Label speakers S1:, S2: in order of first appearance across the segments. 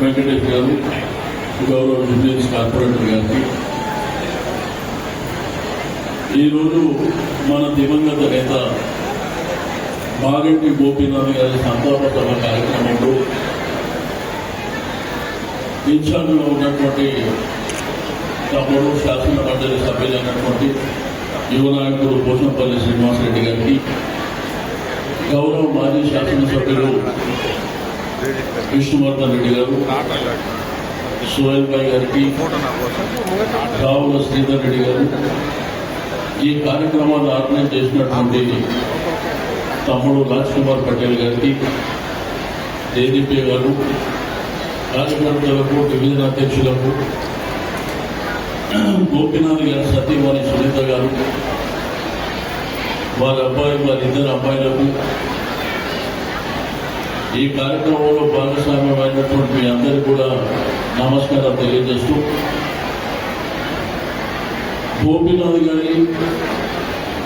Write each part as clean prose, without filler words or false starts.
S1: వెంకటేష్ గారు, గౌరవ business corporator గారికి, ఈరోజు మన దివంగత నేత మాగంటి గోపీనాథ్ గారి సంతాప సభ కార్యక్రమంలో ఇన్ఛార్జ్లో ఉన్నటువంటి తమ్ముడు శాసన మండలి సభ్యులైనటువంటి యువ నాయకుడు పోచంపల్లి శ్రీనివాసరెడ్డి గారికి, గౌరవ మాజీ శాసనసభ్యులు విష్ణువర్ధన్ రెడ్డి గారు, సోహెల్ భాయ్ గారికి, రావుల శ్రీధర్ రెడ్డి గారు, ఈ కార్యక్రమాన్ని ఆర్గనైజ్ చేసినటువంటి తమ్ముడు రాజ్ కుమార్ పటేల్ గారికి, దేదీపీ గారు, కార్యకర్తలకు, డివిజన్ అధ్యక్షులకు, గోపీనాథ్ గారి సతీమణి సునీత గారు, వారిద్దరు అబ్బాయిలకు, ఈ కార్యక్రమంలో భాగస్వామ్యమైనటువంటి మీ అందరికీ కూడా నమస్కారం తెలియజేస్తూ, గోపీనాథ్ గారి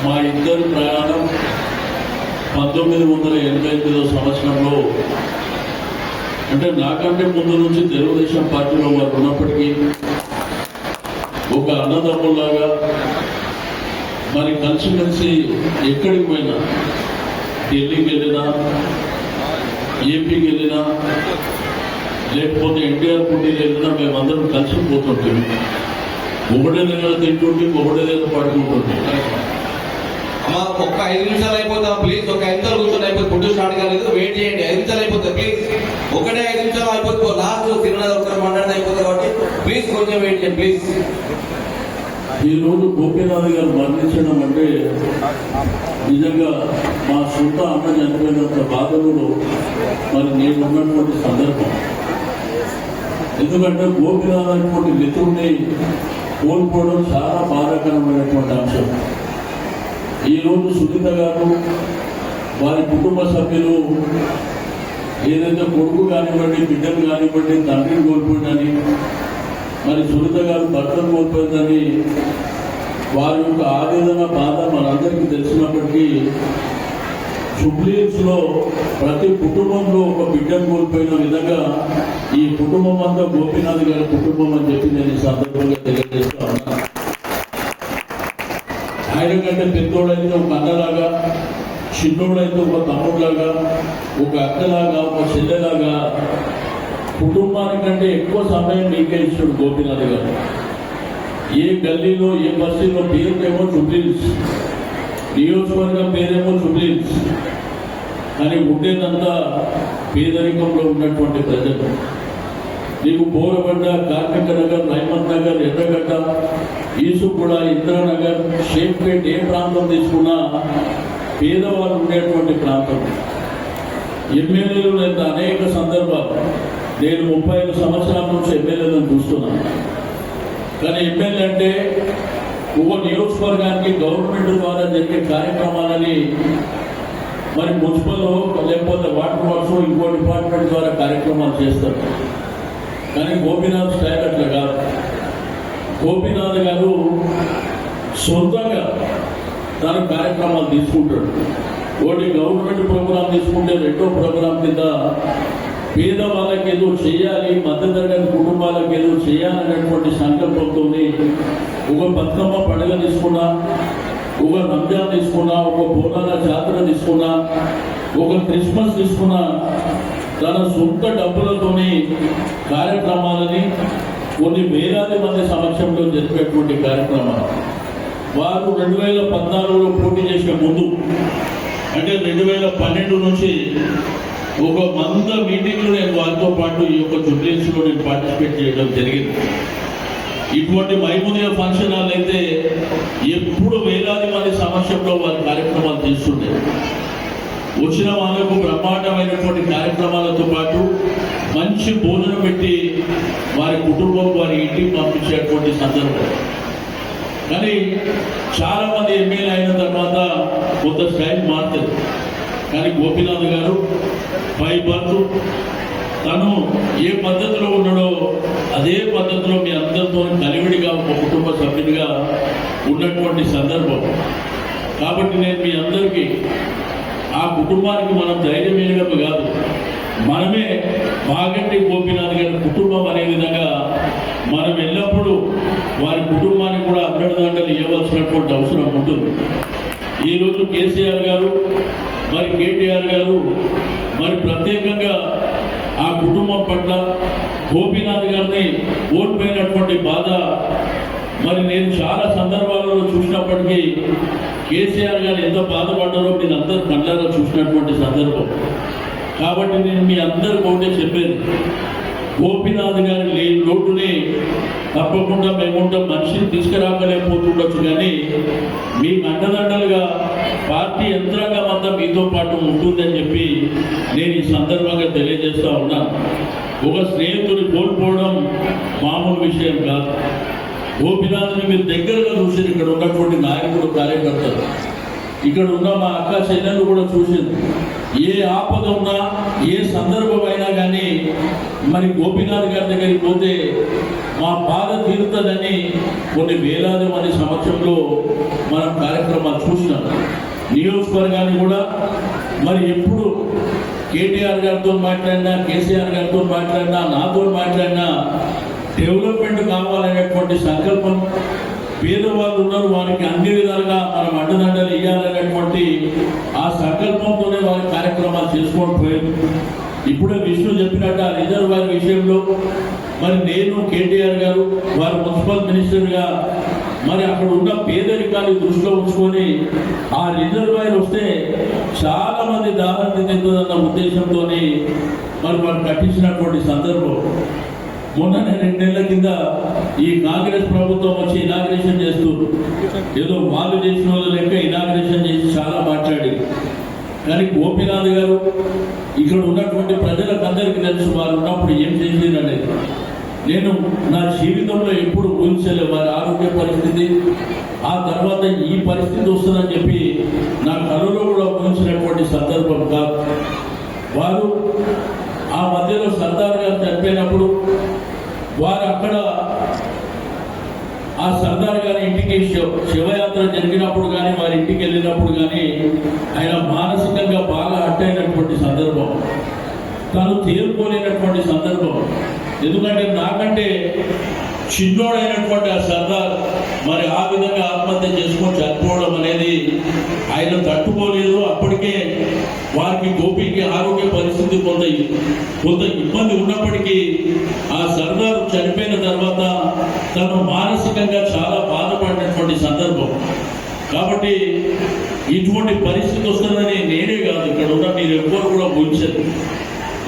S1: మా ఇద్దరి ప్రయాణం 1988వ సంవత్సరంలో, అంటే నాకంటే ముందు నుంచి తెలుగుదేశం పార్టీలో వారు ఉన్నప్పటికీ ఒక అన్నదమ్ములాగా మరి కలిసిమెలిసి ఎక్కడికి పోయినా, ఢిల్లీకి వెళ్ళినా, ఏపీకి వెళ్ళినా, లేకపోతే ఎన్టీఆర్ పుట్టికి వెళ్ళినా మేమందరం కలిసిపోతుంటాం. ఒకటే నెలలు తింటుంటే ఒకటే నెలలు పడుకుంటుంటాం.
S2: అమ్మా ఒక్క 5 నిమిషాలు అయిపోతాం ప్లీజ్. ఒక 5 నిమిషాలు కూర్చొని అయిపోతే ఫుడ్ స్టార్ట్ కాలేదు, వెయిట్ చేయండి. 5 నిమిషాలు అయిపోతుంది ప్లీజ్. ఒకటే 5 నిమిషాలు అయిపోతే లాస్ట్ తిరుమల ఒకరు మాట్లాడితే అయిపోతుంది కాబట్టి ప్లీజ్ కొంచెం వెయిట్ చేయండి ప్లీజ్.
S1: ఈ రోజు గోపీనాథ్ గారు మరణించడం అంటే నిజంగా మా సొంత అన్న చనిపోయినంత బాధలో మరి నేను ఉన్నటువంటి సందర్భం. ఎందుకంటే గోపీనాథ్ అనేటువంటి మిత్రుడిని కోల్పోవడం చాలా బాధాకరమైనటువంటి అంశం. ఈరోజు సునీత గారు, వారి కుటుంబ సభ్యులు ఏదైతే కొడుకు కానివ్వండి, బిడ్డలు కానివ్వండి, తండ్రిని కోల్పోయిందని, మరి సునీత గారు భర్తను కోల్పోయిందని వారి యొక్క ఆవేదన, బాధ మనందరికీ తెలిసినప్పటికీ జూబ్లీహిల్స్ లో ప్రతి కుటుంబంలో ఒక బిడ్డను కోల్పోయిన విధంగా ఈ కుటుంబం అంతా గోపీనాథ్ గారి కుటుంబం అని చెప్పి నేను ఈ సందర్భంగా తెలియజేస్తా ఉన్నా. ఆయన కంటే పెద్దోడైతే ఒక అన్నలాగా, చిన్నోడైతే ఒక తమ్ముడులాగా, ఒక అక్కలాగా, ఒక చెల్లెలాగా కుటుంబానికంటే ఎక్కువ సమయం మీకే ఇచ్చాడు గోపీనాథ్ గారు. ఏ గల్లీలో, ఏ బస్తీలో పేరుకేమో జూబ్లీహిల్స్, నియోజకవర్గం పేరేమో జూబ్లీహిల్స్, కానీ ఉండేదంతా పేదరికంలో ఉన్నటువంటి ప్రజలు. నీకు బోరగడ్డ, కార్మిక నగర్, రైమత్ నగర్, ఎర్రగడ్డ, ఈసుగూడ, ఇంద్రానగర్, షేక్పేట్, ఏ ప్రాంతం తీసుకున్నా పేదవాళ్ళు ఉండేటువంటి ప్రాంతం. ఎమ్మెల్యేలు అయితే అనేక సందర్భాలు, నేను 35 సంవత్సరాల నుంచి ఎమ్మెల్యేలను చూస్తున్నాను. కానీ ఎమ్మెల్యే అంటే ఒక నియోజకవర్గానికి గవర్నమెంట్ ద్వారా జరిగే కార్యక్రమాలని మరి మున్సిపల్ లేకపోతే వాటర్ వర్క్స్ ఇంకో డిపార్ట్మెంట్ ద్వారా కార్యక్రమాలు చేస్తారు. కానీ గోపీనాథ్ స్టైల్ అట్లా కాదు. గోపీనాథ్ గారు సొంతంగా తన కార్యక్రమాలు తీసుకుంటాడు. ఒకటి గవర్నమెంట్ ప్రోగ్రాం తీసుకుంటే, రెండో ప్రోగ్రాం కింద పేదవాళ్ళకి ఏదో చేయాలి, మధ్యతరగతి కుటుంబాలకు ఏదో చేయాలనేటువంటి సంకల్పంతో ఒక బతుకమ్మ పండుగ తీసుకున్నా, ఒక రంజాన్ తీసుకున్నా, ఒక బోనాల జాతర తీసుకున్నా, ఒక క్రిస్మస్ తీసుకున్నా, తన సొంత డబ్బులతోని కార్యక్రమాలని కొన్ని వేలాది మంది సమక్షంలో జరిపేటువంటి కార్యక్రమాలు. వారు 2014లో పోటీ చేసే ముందు, అంటే 2012 నుంచి ఒక 100 మీటింగ్లు నేను వారితో పాటు ఈ యొక్క జూబ్లీహిల్స్లో నేను పార్టిసిపేట్ చేయడం జరిగింది. ఇటువంటి మైమునియ ఫంక్షన్ హాల్ అయితే ఎప్పుడు వేలాది మంది సమక్షంలో వారి కార్యక్రమాలు చేస్తుండే. వచ్చిన వాళ్ళకు బ్రహ్మాండమైనటువంటి కార్యక్రమాలతో పాటు మంచి భోజనం పెట్టి వారి కుటుంబం, వారి ఇంటికి పంపించేటువంటి సందర్భం. కానీ చాలా మంది ఎమ్మెల్యే అయిన తర్వాత కొంత స్టైల్ మారుతుంది. కానీ గోపీనాథ్ గారు బై బర్త్ తను ఏ పద్ధతిలో ఉన్నాడో అదే పద్ధతిలో మీ అందరితో కలివిడిగా ఒక కుటుంబ సభ్యుడిగా ఉన్నటువంటి సందర్భం. కాబట్టి నేను మీ అందరికీ ఆ కుటుంబానికి మనం ధైర్యం ఇవ్వడం కాదు, మనమే మాగంటి గోపీనాథ్ గారి చేయవలసినటువంటి అవసరం ఉంటుంది. ఈరోజు కేసీఆర్ గారు మరి కేటీఆర్ గారు మరి ప్రత్యేకంగా ఆ కుటుంబం పట్ల గోపీనాథ్ గారిని ఓడిపోయినటువంటి బాధ మరి నేను చాలా సందర్భాలలో చూసినప్పటికీ కేసీఆర్ గారు ఎంత బాధపడ్డారో మీరు అందరూ కళ్ళలో చూసినటువంటి సందర్భం. కాబట్టి నేను మీ అందరికీ ఒకటే చెప్పేది, గోపీనాథ్ గారి లేని లోటుని తప్పకుండా మేముంటాం. మనిషిని తీసుకురాకలేకపోతుండొచ్చు, కానీ మీకు అండదండలుగా పార్టీ యంత్రాంగం అంతా మీతో పాటు ఉంటుందని చెప్పి నేను ఈ సందర్భంగా తెలియజేస్తూ ఉన్నాను. ఒక స్నేహితుని కోల్పోవడం మామూలు విషయం కాదు. గోపీనాథ్ని మీరు దగ్గరగా చూసి ఇక్కడ ఉన్నటువంటి నాయకుడు కార్యకర్తలు, ఇక్కడ ఉన్న మా అక్క చెల్లెలు కూడా చూసింది. ఏ ఆపద ఉన్నా ఏ సందర్భం అయినా కానీ మరి గోపీనాథ్ గారి దగ్గరికి పోతే మా బాధ తీరుతుందని కొన్ని వేలాది మంది సమక్షంలో మనం కార్యక్రమాలు చూసినాం. నియోజకవర్గాన్ని కూడా మరి ఎప్పుడు కేటీఆర్ గారితో మాట్లాడినా, కేసీఆర్ గారితో మాట్లాడినా, నాతో మాట్లాడినా డెవలప్మెంట్ కావాలనేటువంటి సంకల్పం, పేదవాళ్ళు ఉన్నారు వారికి అన్ని విధాలుగా మనం అండదండలు ఇవ్వాలనేటువంటి ఆ సంకల్పంతోనే వారి కార్యక్రమాలు చేసుకొని పోయారు. ఇప్పుడే విష్ణు చెప్పినట్టు ఆ రిజర్వాయర్ విషయంలో మరి నేను కేటీఆర్ గారు వారు మున్సిపల్ మినిస్టర్గా మరి అక్కడ ఉన్న పేదరికాన్ని దృష్టిలో ఉంచుకొని ఆ రిజర్వాయర్ వస్తే చాలా మంది దాహం చెందుతుందన్న ఉద్దేశంతో మరి వారు కట్టించినటువంటి సందర్భం. మొన్ననే 2 నెలల కింద ఈ కాంగ్రెస్ ప్రభుత్వం వచ్చి ఇనాగ్రేషన్ చేస్తూ ఏదో వాళ్ళు చేసిన వాళ్ళు లెక్క ఇనాగ్రేషన్ చేసి చాలా మాట్లాడి, కానీ గోపీనాథ్ గారు ఇక్కడ ఉన్నటువంటి ప్రజలకు అందరికీ తెలుసు వారు ఉన్నప్పుడు ఏం చేసింది అనేది. నేను నా జీవితంలో ఎప్పుడు ఊహించలే వారి ఆరోగ్య పరిస్థితి, ఆ తర్వాత ఈ పరిస్థితి వస్తుందని చెప్పి నా కళలో కూడా ఊహించినటువంటి సందర్భం కాదు. వారు ఆ మధ్యలో సర్దార్ గారు చనిపోయినప్పుడు వారు అక్కడ ఆ సర్దార్ గారి ఇంటికి శివయాత్ర జరిగినప్పుడు కానీ వారి ఇంటికి వెళ్ళినప్పుడు కానీ ఆయన మానసికంగా బాగా అట్టయినటువంటి సందర్భం, తను తేరుకోలేనటువంటి సందర్భం. ఎందుకంటే నాకంటే చిన్నోడైనటువంటి ఆ సర్దార్ మరి ఆ విధంగా ఆత్మహత్య చేసుకొని చనిపోవడం అనేది ఆయన తట్టుకోలేదు. అప్పటికే వారికి గోపికి ఆరోగ్య పరిస్థితి కొంత ఇబ్బంది ఉన్నప్పటికీ ఆ సర్దార్ చనిపోయిన తర్వాత తను మానసికంగా చాలా బాధపడినటువంటి సందర్భం. కాబట్టి ఇటువంటి పరిస్థితి వస్తుందని నేనే కాదు, ఇక్కడ ఉన్న మీరు ఎవ్వరు కూడా ఊహించరు.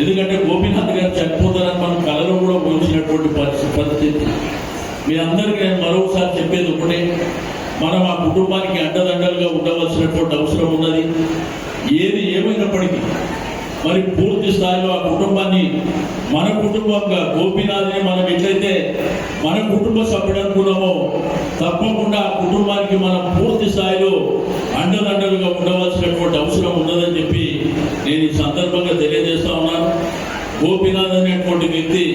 S1: ఎందుకంటే గోపీనాథ్ గారు చనిపోతారని మనం కళలో కూడా ఊహించినటువంటి పరిస్థితి. మీ అందరికీ నేను మరొకసారి చెప్పేది ఒకటే, మనం ఆ కుటుంబానికి అండదండలుగా ఉండవలసినటువంటి అవసరం ఉన్నది. ఏది ఏమైనప్పటికీ మరి పూర్తి స్థాయిలో ఆ కుటుంబాన్ని మన కుటుంబంగా గోపీనాథ్ని మనం ఎట్లయితే మన కుటుంబ సభ్యుడు అనుకున్నామో తప్పకుండా ఆ కుటుంబానికి మనం పూర్తి స్థాయిలో అండదండలుగా ఉండవలసినటువంటి అవసరం ఉన్నదని చెప్పి నేను ఈ సందర్భంగా తెలియజేస్తా ఉన్నాను. గోపీనాథ్ అనేటువంటి వ్యక్తి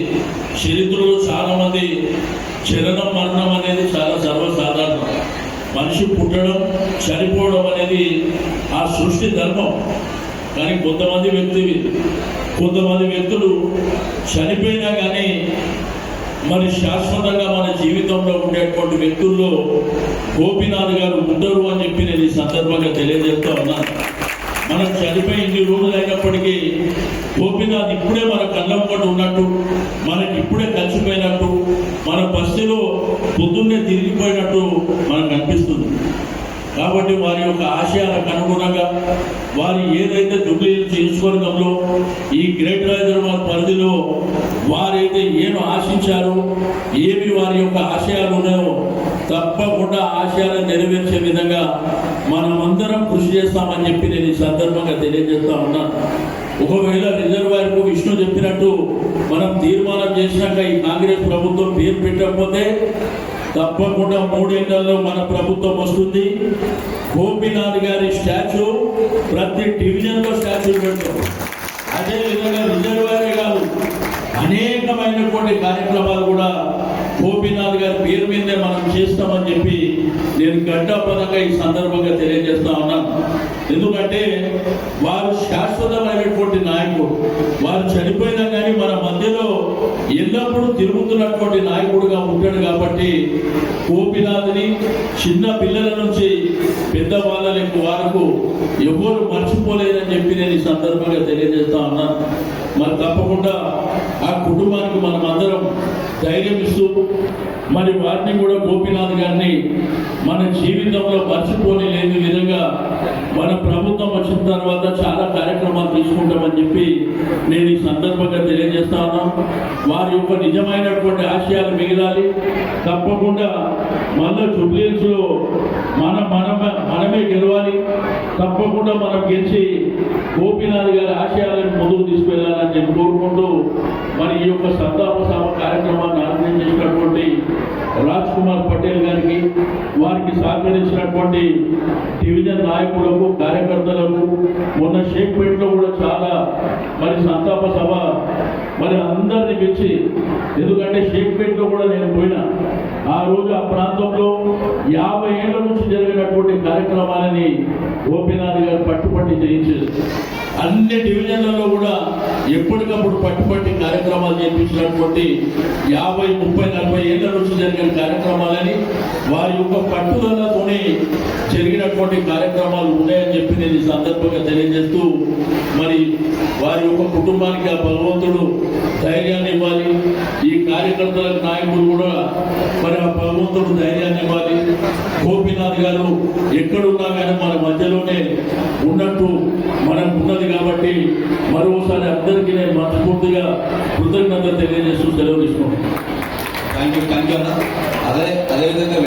S1: చరిత్రలో చాలా మంది చరణం మరణం అనేది చాలా సర్వసాధారణం. మనిషి పుట్టడం చనిపోవడం అనేది ఆ సృష్టి ధర్మం. కానీ కొంతమంది వ్యక్తులు చనిపోయినా కానీ మరి శాశ్వతంగా మన జీవితంలో ఉండేటువంటి వ్యక్తుల్లో గోపీనాథ్ గారు ఉండరు అని చెప్పి నేను ఈ సందర్భంగా తెలియజేస్తా ఉన్నాను. మనం చనిపోయి ఇన్ని రోజులు అయినప్పటికీ గోపీనాథ్ ఇప్పుడే మన కళ్ళం పట్టు ఉన్నట్టు, మనకి ఇప్పుడే కలిసిపోయినట్టు, మన బస్సులో పొద్దున్నే తిరిగిపోయినట్టు మనకు అనిపిస్తుంది. కాబట్టి వారి యొక్క ఆశయాలకు అనుగుణంగా వారు ఏదైతే జూబ్లీ హిల్స్ నియోజకవర్గంలో ఈ గ్రేటర్ హైదరాబాద్ పరిధిలో వారైతే ఏమి ఆశించారో, ఏమి వారి యొక్క ఆశయాలు ఉన్నాయో తప్పకుండా ఆశయాలను నెరవేర్చే విధంగా మనమందరం కృషి చేస్తామని చెప్పి నేను ఈ సందర్భంగా తెలియజేస్తా ఉన్నాను. ఒకవేళ రిజర్వాయర్కు విష్ణు చెప్పినట్టు మనం తీర్మానం చేసినాక ఈ కాంగ్రెస్ ప్రభుత్వం పేరు పెట్టకపోతే తప్పకుండా 3 ఏళ్లలో మన ప్రభుత్వం వస్తుంది. గోపీనాథ్ గారి స్టాచ్యూ ప్రతి డివిజన్లో స్టాచ్యూ పెడతాం. అదేవిధంగా రిజర్వాయరే కాదు, అనేకమైనటువంటి కార్యక్రమాలు కూడా గోపీనాథ్ గారి పేరు మీదే మనం చేస్తామని చెప్పి నేను గంటాపదంగా ఈ సందర్భంగా తెలియజేస్తా ఉన్నాను. ఎందుకంటే వారు శాశ్వతమైనటువంటి ఉన్నటువంటి నాయకుడు. వారు చనిపోయినా కానీ మన మధ్యలో ఎల్లప్పుడూ తిరుగుతున్నటువంటి నాయకుడుగా ఉంటాడు. కాబట్టి గోపీనాథ్ని చిన్న పిల్లల నుంచి పెద్దవాళ్ళ వరకు ఎవరు మర్చిపోలేదని చెప్పి నేను ఈ సందర్భంగా తెలియజేస్తా ఉన్నాను. మరి తప్పకుండా ఆ కుటుంబానికి మనం అందరం ధైర్యం ఇస్తూ మరి వారిని కూడా గోపీనాథ్ గారిని మన జీవితంలో మర్చిపోని లేని విధంగా మన ప్రభుత్వం వచ్చిన తర్వాత చాలా కార్యక్రమాలు తీసుకుంటామని చెప్పి నేను ఈ సందర్భంగా తెలియజేస్తా ఉన్నాను. వారి యొక్క నిజమైనటువంటి ఆశయాలు మిగిలాలి. తప్పకుండా మళ్ళీ జూబ్లీహిల్స్ లో మనమే గెలవాలి. తప్పకుండా మనం గెలిచి గోపీనాథ్ గారి ఆశయాలను ముందుకు తీసుకెళ్లాలని నేను కోరుకుంటూ మరి ఈ యొక్క సంతాప సభ కార్యక్రమాన్ని ఆర్గనైజ్ చేసినటువంటి రాజ్ కుమార్ పటేల్ గారికి, వారికి సహకరించినటువంటి డివిజన్ నాయకులకు, కార్యకర్తలకు, మొన్న షేక్పేటలో కూడా చాలా మరి సంతాప సభ మరి అందరిని పిలిచి, ఎందుకంటే షేక్పేటలో కూడా నేను పోయినా ఆ రోజు ఆ ప్రాంతంలో 50 ఏళ్ల నుంచి జరిగినటువంటి కార్యక్రమాలని గోపీనాథ్ గారు పట్టుపట్టి చేయించారు. అన్ని డివిజన్లలో కూడా ఎప్పటికప్పుడు పట్టుపట్టి కార్యక్రమాలు చేయించినటువంటి 50, 30, 40 ఏళ్ల నుంచి జరిగిన కార్యక్రమాలని వారి యొక్క పట్టుదలతోనే జరిగినటువంటి కార్యక్రమాలు ఉన్నాయని చెప్పి నేను ఈ సందర్భంగా తెలియజేస్తూ మరి వారి యొక్క కుటుంబానికి ఆ భగవంతుడు ధైర్యాన్ని ఇవ్వాలి. ఈ కార్యకర్తలకు నాయకులు కూడా మరి ఆ భగవంతుడు ధైర్యాన్ని ఇవ్వాలి. గోపీనాథ్ గారు ఎక్కడున్నా కానీ మన మధ్యలోనే ఉన్నట్టు మనకు ఉన్నది. కాబట్టి మరోసారి అందరికీ నేను మనస్ఫూర్తిగా కృతజ్ఞతలు తెలియజేస్తూ సెలవు తీసుకుంటాను.
S2: థ్యాంక్ యూ అన్న. అదేవిధంగా